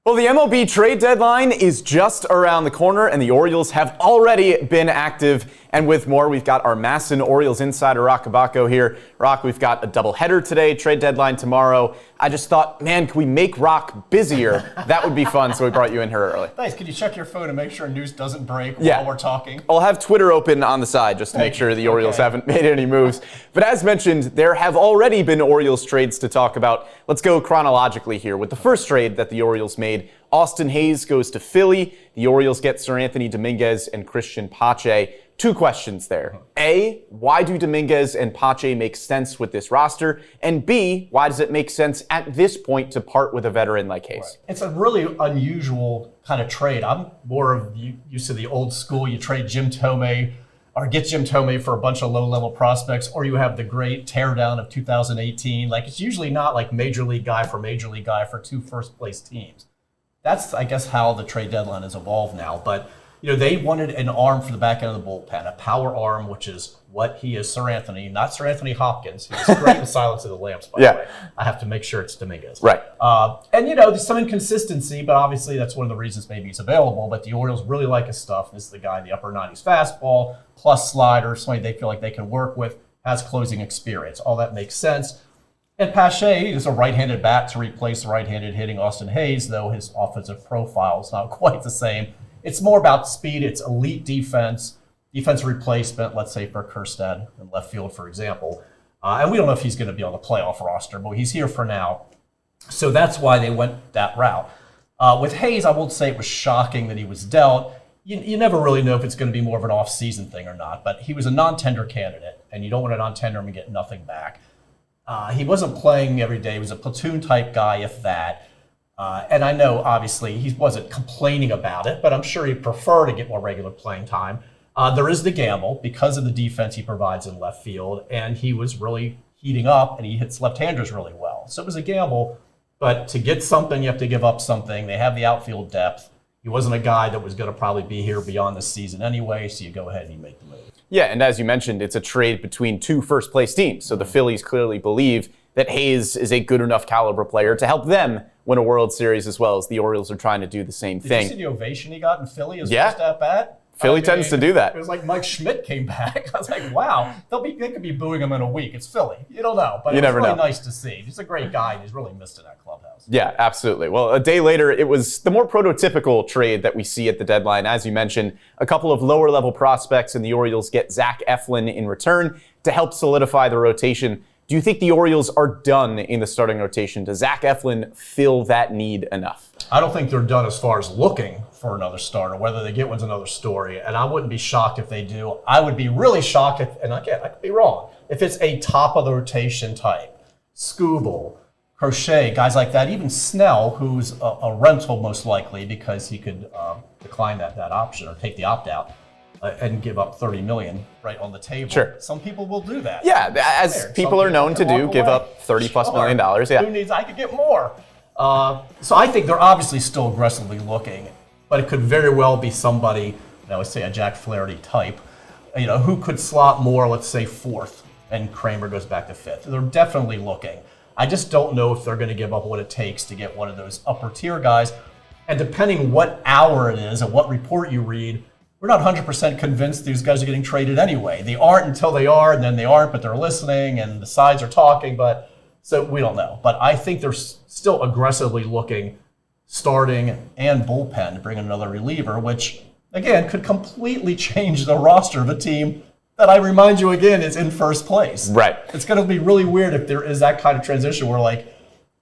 Well, the MLB trade deadline is just around the corner, and the Orioles have already been active. And with more, we've got our MASN Orioles insider, Roch Kubatko, here. Roch, we've got a doubleheader today, trade deadline tomorrow. I just thought, man, can we make Roch busier? That would be fun, so we brought you in here early. Nice. Can you check your phone and make sure news doesn't break while we're talking? I'll have Twitter open on the side just to make sure the Orioles haven't made any moves. But as mentioned, there have already been Orioles trades to talk about. Let's go chronologically here with the first trade that the Orioles made. Austin Hays goes to Philly. The Orioles get Sir Anthony Dominguez and Christian Pache. Two questions there. A, why do Dominguez and Pache make sense with this roster? And B, why does it make sense at this point to part with a veteran like Hays? Right. It's a really unusual kind of trade. I'm more of used to the old school. You trade Jim Thome or get Jim Thome for a bunch of low-level prospects, or you have the great teardown of 2018. Like, it's usually not like major league guy for two first-place teams. That's, I guess, how the trade deadline has evolved now. But they wanted an arm for the back end of the bullpen, a power arm, which is what he is, Sir Anthony, not Sir Anthony Hopkins, who's great in Silence of the Lambs, by the way. I have to make sure it's Dominguez. Right. And, there's some inconsistency, but obviously that's one of the reasons maybe it's available. But the Orioles really like his stuff. This is the guy in the upper 90s fastball, plus slider, somebody they feel like they can work with, has closing experience. All that makes sense. And Pache is a right-handed bat to replace the right-handed hitting Austin Hays, though his offensive profile is not quite the same. It's more about speed. It's elite defense replacement, let's say for Kjerstad in left field, for example. And we don't know if he's going to be on the playoff roster, but he's here for now. So that's why they went that route. With Hays, I won't say it was shocking that he was dealt. You never really know if it's going to be more of an off-season thing or not, but he was a non-tender candidate, and you don't want to non-tender him and get nothing back. He wasn't playing every day. He was a platoon-type guy, if that. And I know, obviously, he wasn't complaining about it, but I'm sure he'd prefer to get more regular playing time. There is the gamble because of the defense he provides in left field, and he was really heating up, and he hits left-handers really well. So it was a gamble, but to get something, you have to give up something. They have the outfield depth. He wasn't a guy that was going to probably be here beyond the season anyway, so you go ahead and you make the move. Yeah, and as you mentioned, it's a trade between two first-place teams, so the Phillies clearly believe that Hays is a good enough caliber player to help them win a World Series as well as the Orioles are trying to do the same thing. Did you see the ovation he got in Philly as first at bat? Philly tends to do that. It was like Mike Schmidt came back. I was like, wow, they could be booing him in a week. It's Philly. You don't know. But it was really nice to see. He's a great guy, and he's really missed in that clubhouse. Yeah, absolutely. Well, a day later, it was the more prototypical trade that we see at the deadline. As you mentioned, a couple of lower-level prospects, and the Orioles get Zack Eflin in return to help solidify the rotation. Do you think the Orioles are done in the starting rotation? Does Zack Eflin fill that need enough? I don't think they're done as far as looking for another starter. Whether they get one's another story, and I wouldn't be shocked if they do. I would be really shocked if, and again, I could be wrong, if it's a top-of-the-rotation type. Skubal, Crochet, guys like that, even Snell, who's a rental most likely because he could decline that option or take the opt-out. And give up $30 million right on the table. Sure. Some people will do that. Yeah, as people are known to do, give up $30+ million. Yeah. Who needs? I could get more. So I think they're obviously still aggressively looking, but it could very well be somebody, let's say a Jack Flaherty type, who could slot more, let's say fourth, and Kramer goes back to fifth. They're definitely looking. I just don't know if they're going to give up what it takes to get one of those upper tier guys. And depending what hour it is and what report you read, we're not 100% convinced these guys are getting traded anyway. They aren't until they are, and then they aren't, but they're listening, and the sides are talking, so we don't know. But I think they're still aggressively looking, starting and bullpen to bring in another reliever, which, again, could completely change the roster of a team that I remind you again is in first place. Right. It's going to be really weird if there is that kind of transition where, like,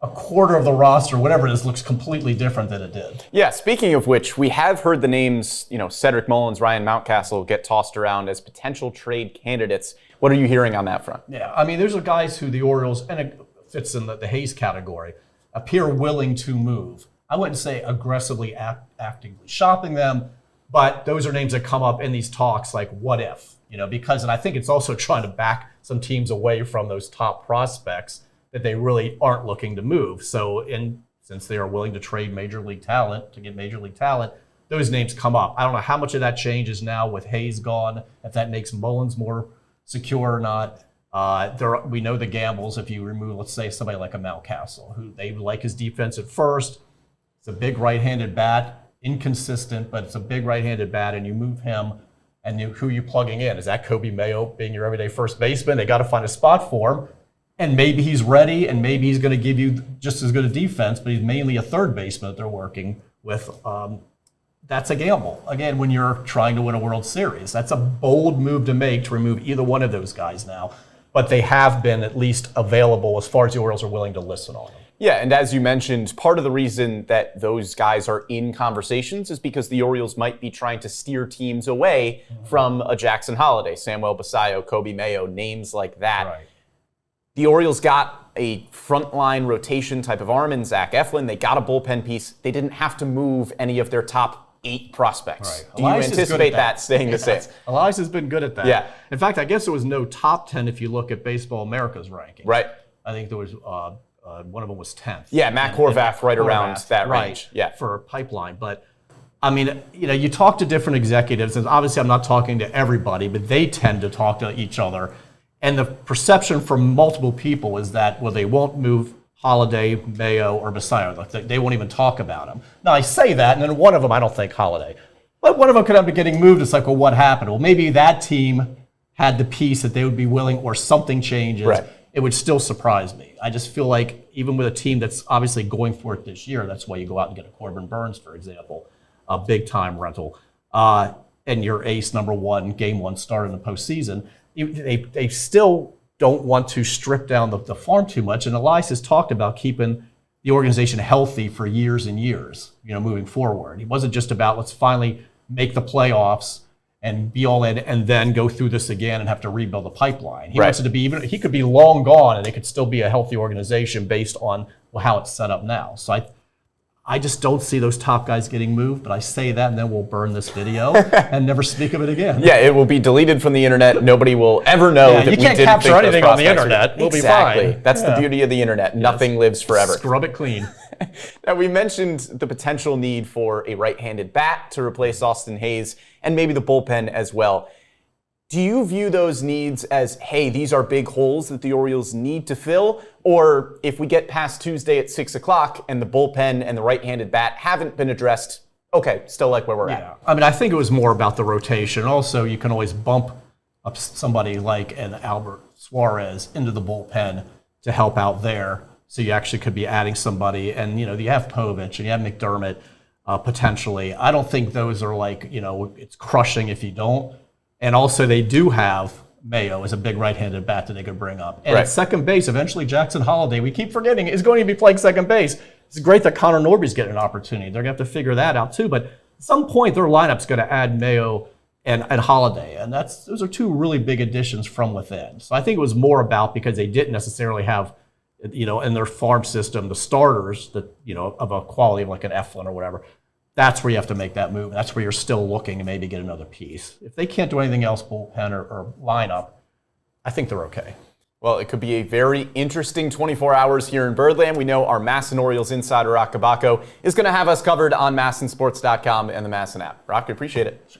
a quarter of the roster, whatever it is, looks completely different than it did. Yeah, speaking of which, we have heard the names, Cedric Mullins, Ryan Mountcastle get tossed around as potential trade candidates. What are you hearing on that front? Yeah, I mean, there's guys who the Orioles, and it fits in the Hays category, appear willing to move. I wouldn't say aggressively actively shopping them, but those are names that come up in these talks like, what if? Because, and I think it's also trying to back some teams away from those top prospects that they really aren't looking to move. So, since they are willing to trade major league talent to get major league talent, those names come up. I don't know how much of that changes now with Hays gone, if that makes Mullins more secure or not. We know the gambles if you remove, let's say, somebody like a Mountcastle, who they like his defense at first. It's a big right-handed bat, inconsistent, but it's a big right-handed bat, and you move him, and who are you plugging in? Is that Kobe Mayo being your everyday first baseman? They got to find a spot for him, and maybe he's ready, and maybe he's going to give you just as good a defense, but he's mainly a third baseman that they're working with. That's a gamble. Again, when you're trying to win a World Series, that's a bold move to make to remove either one of those guys now. But they have been at least available as far as the Orioles are willing to listen on them. Yeah, and as you mentioned, part of the reason that those guys are in conversations is because the Orioles might be trying to steer teams away from a Jackson Holliday, Samuel Basallo, Kobe Mayo, names like that. Right. The Orioles got a frontline rotation type of arm in Zack Eflin. They got a bullpen piece. They didn't have to move any of their top 8 prospects. Right. Do you anticipate that staying the same? Elias has been good at that. Yeah. In fact, I guess there was no top 10 if you look at Baseball America's ranking. Right. I think there was one of them was 10th. Yeah, Matt Horvath right around that range. Yeah. For pipeline. But, I mean, you talk to different executives, and obviously I'm not talking to everybody, but they tend to talk to each other. And the perception from multiple people is that, well, they won't move Holliday, Mayo, or Basallo. They won't even talk about him. Now, I say that, and then one of them, I don't think Holliday. But one of them could end up getting moved. It's like, well, what happened? Well, maybe that team had the piece that they would be willing, or something changes. Right. It would still surprise me. I just feel like even with a team that's obviously going for it this year, that's why you go out and get a Corbin Burns, for example, a big-time rental, and your ace number 1, game 1 starter in the postseason, they still don't want to strip down the farm too much. And Elias has talked about keeping the organization healthy for years and years, moving forward. It wasn't just about let's finally make the playoffs and be all in and then go through this again and have to rebuild the pipeline. He wants it to be he could be long gone and it could still be a healthy organization based on how it's set up now. So I just don't see those top guys getting moved, but I say that and then we'll burn this video and never speak of it again. Yeah, it will be deleted from the internet. Nobody will ever know that we didn't think those prospects. You can't capture anything on the internet. We'll be fine. Exactly. That's the beauty of the internet. Yes. Nothing lives forever. Scrub it clean. Now, we mentioned the potential need for a right-handed bat to replace Austin Hayes and maybe the bullpen as well. Do you view those needs as, hey, these are big holes that the Orioles need to fill? Or if we get past Tuesday at 6 o'clock and the bullpen and the right-handed bat haven't been addressed, okay, still like where we're at? I mean, I think it was more about the rotation. Also, you can always bump up somebody like an Albert Suarez into the bullpen to help out there. So you actually could be adding somebody. And, you have Povich and you have McDermott potentially. I don't think those are like, it's crushing if you don't. And also, they do have Mayo as a big right-handed bat that they could bring up. And at second base, eventually Jackson Holliday, we keep forgetting, is going to be playing second base. It's great that Connor Norby's getting an opportunity. They're going to have to figure that out too. But at some point, their lineup's going to add Mayo and Holliday. And those are 2 really big additions from within. So I think it was more about because they didn't necessarily have, in their farm system, the starters that, of a quality of like an Eflin or whatever. That's where you have to make that move. That's where you're still looking to maybe get another piece. If they can't do anything else, bullpen or lineup, I think they're okay. Well, it could be a very interesting 24 hours here in Birdland. We know our MASN Orioles insider, Roch Kubatko, is going to have us covered on MASNsports.com and the MASN app. Roch, we appreciate it.